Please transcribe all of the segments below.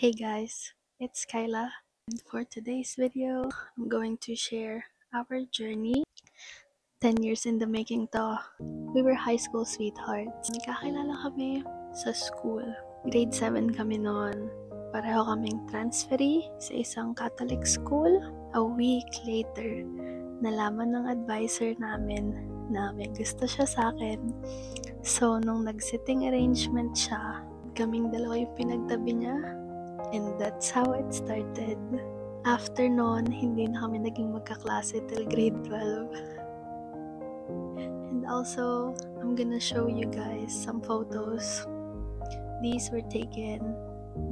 Hey guys, it's Kyla, and for today's video, I'm going to share our journey. 10 years in the making to. We were high school sweethearts. Nagkakilala kami sa school. Grade 7 kami noon. Pareho kaming transferee sa isang Catholic school. A week later, nalaman ng advisor namin na may gusto siya sa akin. So, nung nag-sitting arrangement siya, kaming dalawa yung pinagtabi niya. And that's how it started. After nun, hindi na kami naging magkaklase till grade 12. And also, I'm gonna show you guys some photos. These were taken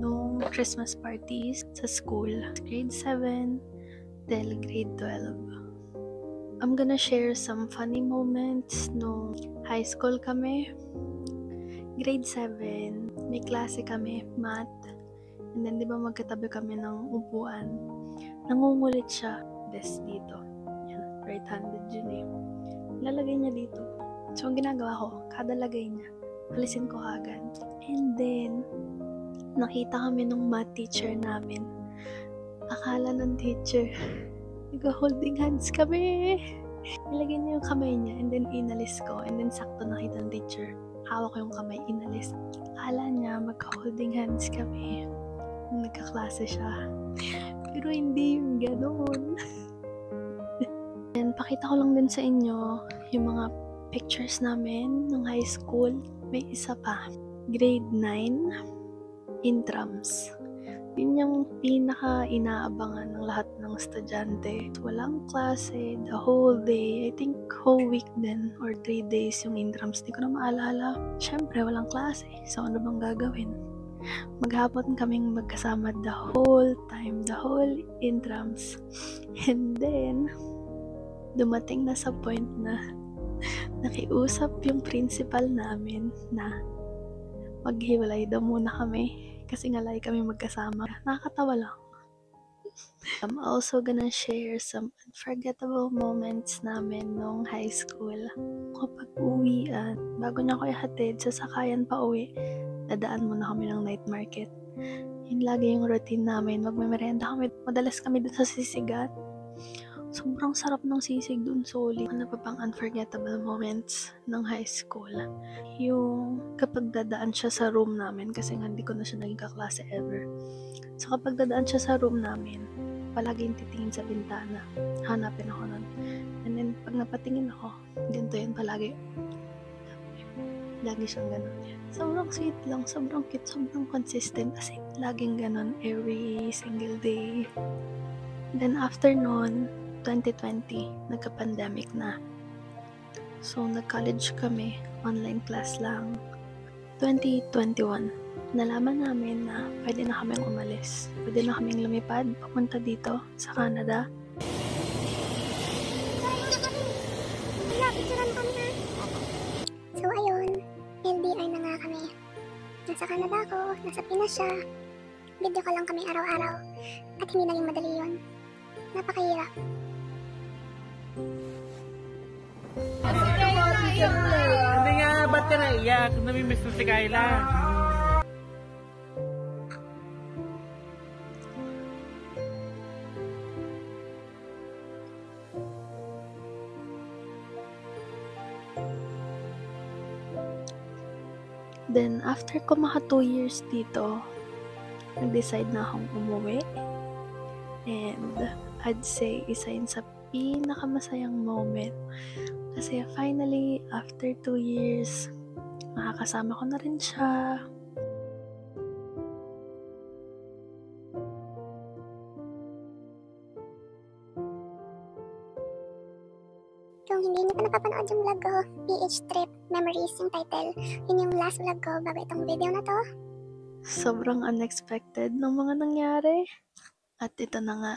nung Christmas parties sa school. Grade 7 till grade 12. I'm gonna share some funny moments nung high school kami. Grade 7, may klase kami, math. And then, di ba magkatabi kami ng upuan? Nangungulit siya. Desk dito. Yan, right-handed yun eh. Lalagay niya dito. So, ang ginagawa ko, kada lagay niya, alisin ko agad. And then, nakita kami nung math teacher namin. Akala ng teacher, nag-holding hands kami. Nilagay niya yung kamay niya, and then inalis ko. And then, sakto nakita ng teacher. Hawak ko yung kamay, inalis. Akala niya, magka-holding hands kami. Nagkaklase siya. Pero hindi yung ganoon. And pakita ko lang din sa inyo yung mga pictures namin nung high school. May isa pa. Grade 9, intrams. Yun yung pinaka-inaabangan ng lahat ng estudyante. Walang klase, the whole day. I think whole week din or 3 days yung intrams. Di ko na maalala. Siyempre, walang klase. So, ano bang gagawin? Maghapon kaming magkasama the whole time, the whole intrams. And then, dumating na sa point na nakiusap yung principal namin na maghiwalay daw muna kami kasi nga lagi kami magkasama. Nakakatawa lang. I'm also gonna share some unforgettable moments namin nung high school. Kapag uwian, bago niya ako ihatid, sasakayan pa uwi, dadaan muna kami ng night market. Yun lagi yung routine namin. Magmemerenda kami. Madalas kami dun sa sisigat. Sobrang sarap ng sisig dun, solid. Ano pa pang unforgettable moments ng high school? Yung kapag dadaan siya sa room namin, kasi nga hindi ko na siya naging kaklase ever. So kapag dadaan siya sa room namin, palaging titingin sa bintana. Hanapin ako nun. And then pag napatingin ako, ganito yun palagi. Lagi siyang ganun. Sobrang sweet lang, sobrang cute, sobrang consistent. Kasi laging ganun every single day. Then after noon, 2020, nagka-pandemic na. So nag-college kami, online class lang. 2021, nalaman namin na pwede na kaming umalis. Pwede na kaming lumipad, papunta dito sa Canada. So ayun, LDR na nga kami. Nasa Canada ako, nasa Pinas siya. Video ka lang kami araw-araw. At hindi naging madali yun. Napakahirap. Hindi nga, ba't ka naiyak? Namimiss na si Kyla. Then, after ko maka 2 years dito, nag-decide na akong umuwi. And, I'd say, isa yun sa pinakamasayang moment. Kasi finally, after 2 years, makakasama ko na rin siya. Kung hindi niyo pa napapanood yung vlog ko, PH Trip Memories yung title. Yun yung last vlog ko bago itong video na to. Sobrang unexpected ng mga nangyari. At ito na nga.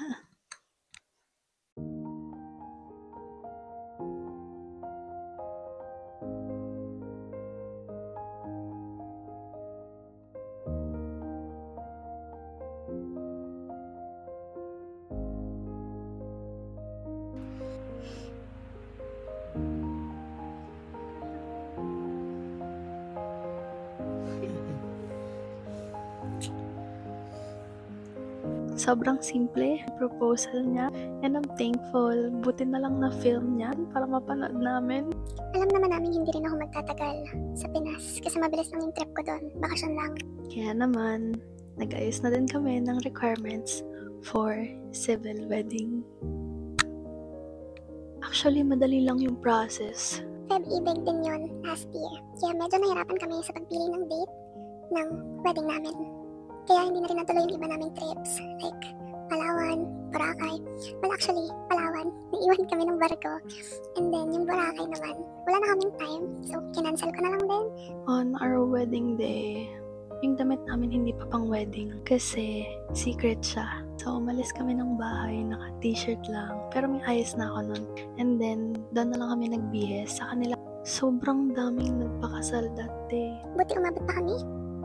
Sobrang simple proposal niya and I'm thankful. Buti na lang na film niya para mapanood namin. Alam naman namin hindi rin ako magtatagal sa Pinas kasi mabilis lang yung trip ko doon. Bakasyon lang. Kaya naman, nag-ayos na din kami ng requirements for civil wedding. Actually, madali lang yung process. Feb-ibig din yun last year. Kaya medyo nahirapan kami sa pagpili ng date ng wedding namin. Kaya hindi na rin natuloy yung iba naming trips. Like, Palawan, Boracay. Well, actually, Palawan. Naiwan kami ng barko. And then, yung Boracay naman, wala na kaming time. So, kinancel ko na lang din. On our wedding day, yung damit namin hindi pa pang wedding kasi secret siya. So, umalis kami ng bahay, naka-t-shirt lang. Pero may ayos na ako nun. And then, doon na lang kami nagbihis sa kanila. Sobrang daming nagpakasal that day. Buti umabot pa kami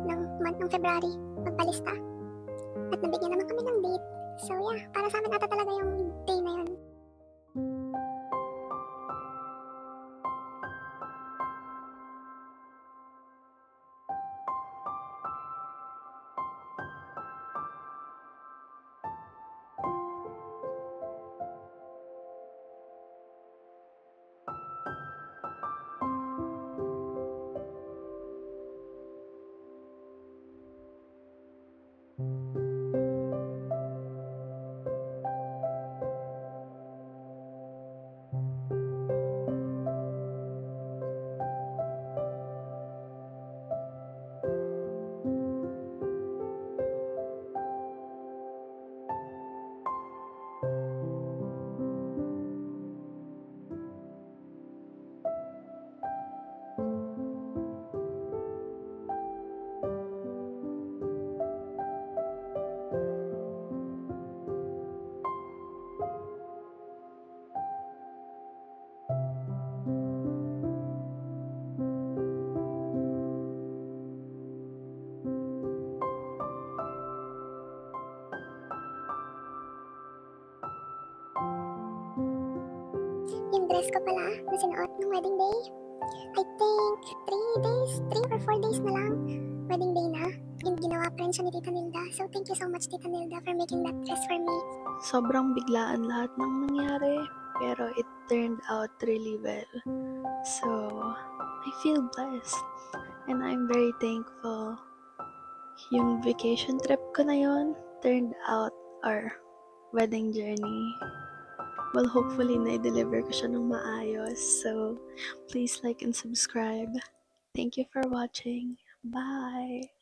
ng month ng February magpalista. At nabigyan naman kami ng date. So yeah, para sa amin ata talaga yung day na yun. Yung dress ko pala na sinuot ng wedding day, I think 3 or 4 days na lang wedding day na. And ginawa pa rin siya ni Tita Nilda. So thank you so much Tita Nilda for making that dress for me. Sobrang biglaan lahat ng nangyari, pero it turned out really well. So, I feel blessed and I'm very thankful. Yung vacation trip ko na yun turned out our wedding journey. Well, hopefully na-deliver ko siya ng maayos. So, please like and subscribe. Thank you for watching. Bye!